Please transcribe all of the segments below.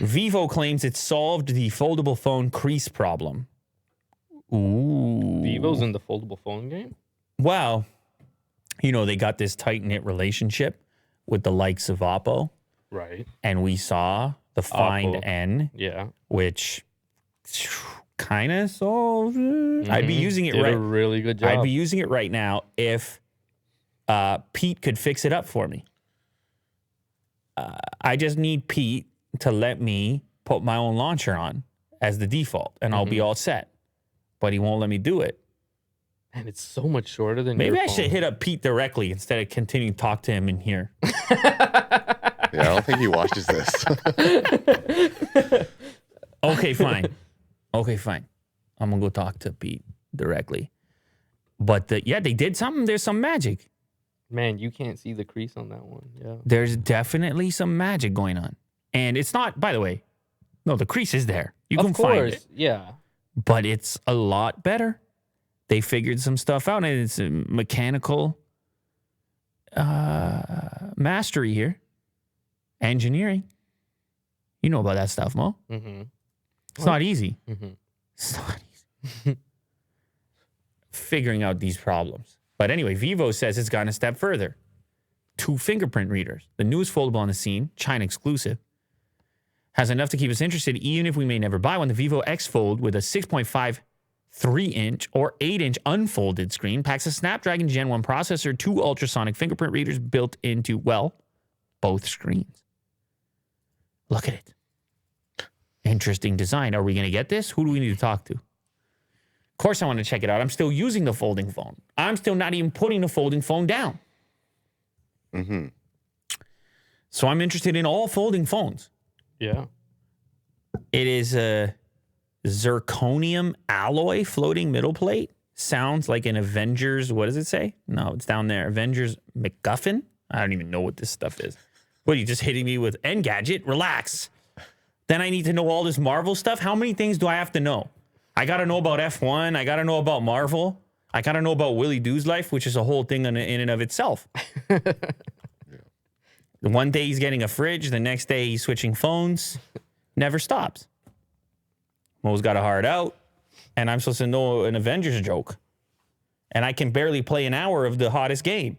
Vivo claims it solved the foldable phone crease problem. Ooh. Vivo's in the foldable phone game? Well, they got this tight-knit relationship with the likes of Oppo. Right. And we saw the Find Oppo. N, which kind of solved it. Mm-hmm. I'd be using it Did a really good job. I'd be using it right now if Pete could fix it up for me. I just need Pete to let me put my own launcher on as the default, and I'll be all set. But he won't let me do it. And it's so much shorter than Maybe your I phone. should hit up Pete directly instead of continuing to talk to him in here. Yeah, I don't think he watches this. Okay, fine. I'm going to go talk to Pete directly. But they did something. There's some magic. Man, you can't see the crease on that one. Yeah. There's definitely some magic going on. And it's not, by the way, no, the crease is there. You can find it. Yeah. But it's a lot better. They figured some stuff out, and it's a mechanical mastery here. Engineering. You know about that stuff, Mo. Mm-hmm. It's not easy. Mm-hmm. It's not easy. Figuring out these problems. But anyway, Vivo says it's gone a step further. 2 fingerprint readers. The newest foldable on the scene, China exclusive, has enough to keep us interested, even if we may never buy one. The Vivo X Fold with a 6.5 3-inch or 8-inch unfolded screen packs a Snapdragon Gen 1 processor, 2 ultrasonic fingerprint readers built into, both screens. Look at it. Interesting design. Are we going to get this? Who do we need to talk to? Of course I want to check it out. I'm still using the folding phone. I'm still not even putting the folding phone down. Mm-hmm. So I'm interested in all folding phones. Yeah. It is a zirconium alloy floating middle plate. Sounds like an Avengers, what does it say? No, it's down there. Avengers MacGuffin? I don't even know what this stuff is. What, are you just hitting me with Engadget? Relax. Then I need to know all this Marvel stuff? How many things do I have to know? I got to know about F1. I got to know about Marvel. I got to know about Willie Doo's life, which is a whole thing in and of itself. One day he's getting a fridge. The next day he's switching phones. Never stops. Mo's got a hard out. And I'm supposed to know an Avengers joke. And I can barely play an hour of the hottest game.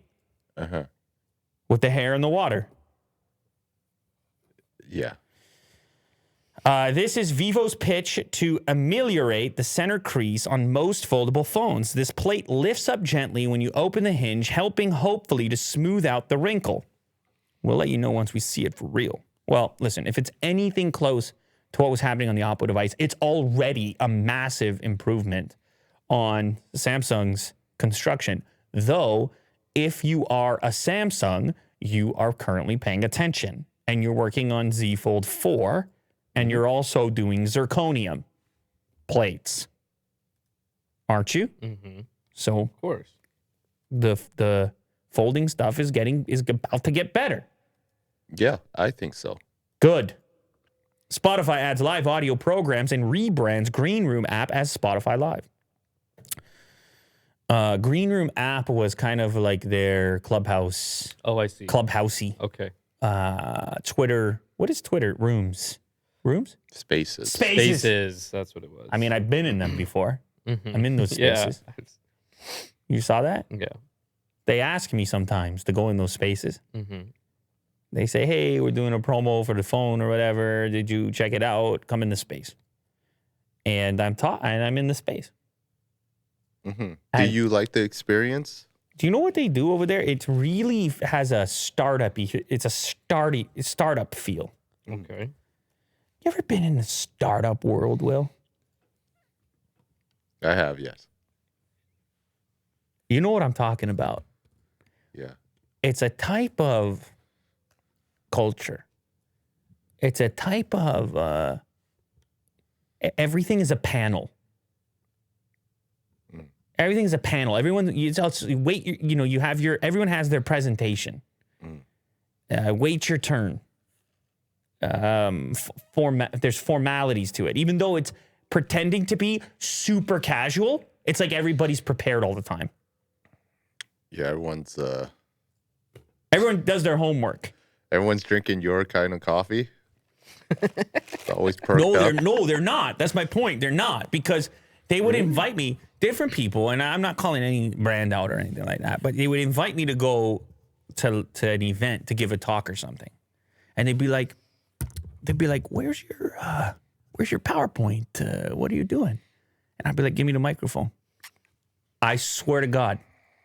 Uh-huh. With the hair in the water. Yeah. This is Vivo's pitch to ameliorate the center crease on most foldable phones. This plate lifts up gently when you open the hinge, helping hopefully to smooth out the wrinkle. We'll let you know once we see it for real. Well, listen, if it's anything close to what was happening on the Oppo device, it's already a massive improvement on Samsung's construction. Though, if you are a Samsung, you are currently paying attention. And you're working on Z Fold 4, and you're also doing zirconium plates. Aren't you? Mm-hmm. So, Of course. the folding stuff is about to get better. Yeah, I think so. Good. Spotify adds live audio programs and rebrands Green Room app as Spotify Live. Green Room app was kind of like their Clubhouse. Oh, I see. Clubhousey. Okay. Twitter. What is Twitter? Rooms. Spaces. Spaces. That's what it was. I mean, I've been in them before. Mm-hmm. I'm in those spaces. Yeah. You saw that? Yeah. They ask me sometimes to go in those spaces. Mm-hmm. They say, hey, we're doing a promo for the phone or whatever. Did you check it out? Come in the space. And I'm in the space. Mm-hmm. Do you like the experience? Do you know what they do over there? It really has a startup feel. Okay. You ever been in the startup world, Will? I have, yes. You know what I'm talking about. Yeah. It's a type of culture. It's a type of everything is a panel. Everything is a panel. Everyone, everyone has their presentation. Wait your turn. There's formalities to it. Even though it's pretending to be super casual, it's like everybody's prepared all the time. Yeah, everyone does their homework. Everyone's drinking your kind of coffee. It's always perked up. They're not. That's my point. They're not, because they would invite me, different people, and I'm not calling any brand out or anything like that, but they would invite me to go to an event to give a talk or something, and they'd be like, "Where's your PowerPoint? What are you doing?" And I'd be like, "Give me the microphone." I swear to God,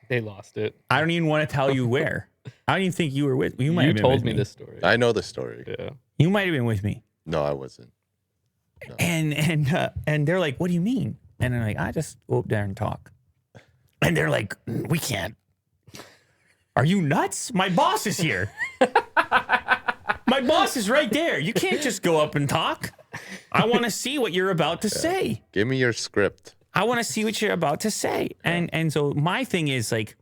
They lost it. I don't even want to tell you where. I don't even think you were with. You might have been told with me this story. I know the story. Yeah. You might have been with me. No, I wasn't. No. And they're like, "What do you mean?" And I'm like, "I just go up there and talk." And they're like, "We can't." Are you nuts? My boss is here. My boss is right there. You can't just go up and talk. I want to see what you're about to say. Give me your script. I want to see what you're about to say. And so my thing is like,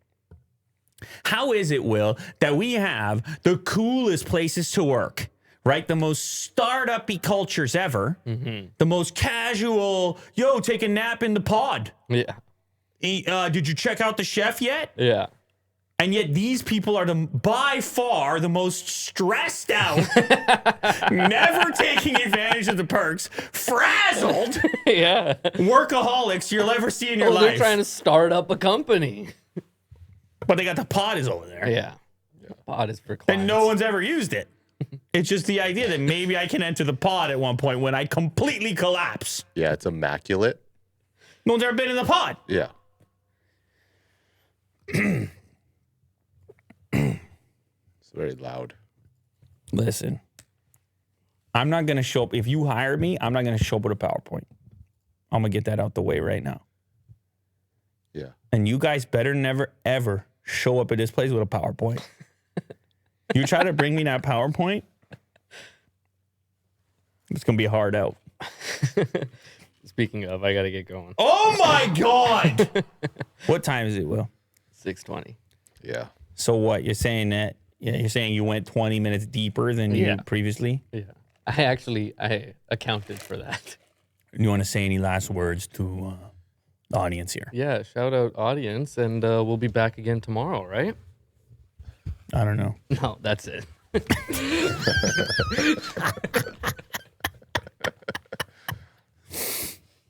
how is it, Will, that we have the coolest places to work, right? The most startup-y cultures ever. Mm-hmm. The most casual, yo, take a nap in the pod. Yeah. Did you check out the chef yet? Yeah. And yet these people are by far the most stressed out, never taking advantage of the perks, frazzled Yeah. workaholics you'll ever see in your life. They're trying to start up a company. But they got the pod is over there. Yeah. Pod is for clients. And no one's ever used it. It's just the idea that maybe I can enter the pod at one point when I completely collapse. Yeah, it's immaculate. No one's ever been in the pod. Yeah. It's very loud. Listen, I'm not going to show up. If you hire me, I'm not going to show up with a PowerPoint. I'm going to get that out the way right now. Yeah. And you guys better never, ever show up at this place with a PowerPoint. You try to bring me that PowerPoint, it's going to be hard out. Speaking of, I got to get going. Oh, my God. What time is it, Will? 6:20. Yeah. So what? You're saying that? Yeah, you're saying you went 20 minutes deeper than you previously? Yeah. I accounted for that. You want to say any last words to the audience here? Yeah, shout out audience, and we'll be back again tomorrow, right? I don't know. No, that's it.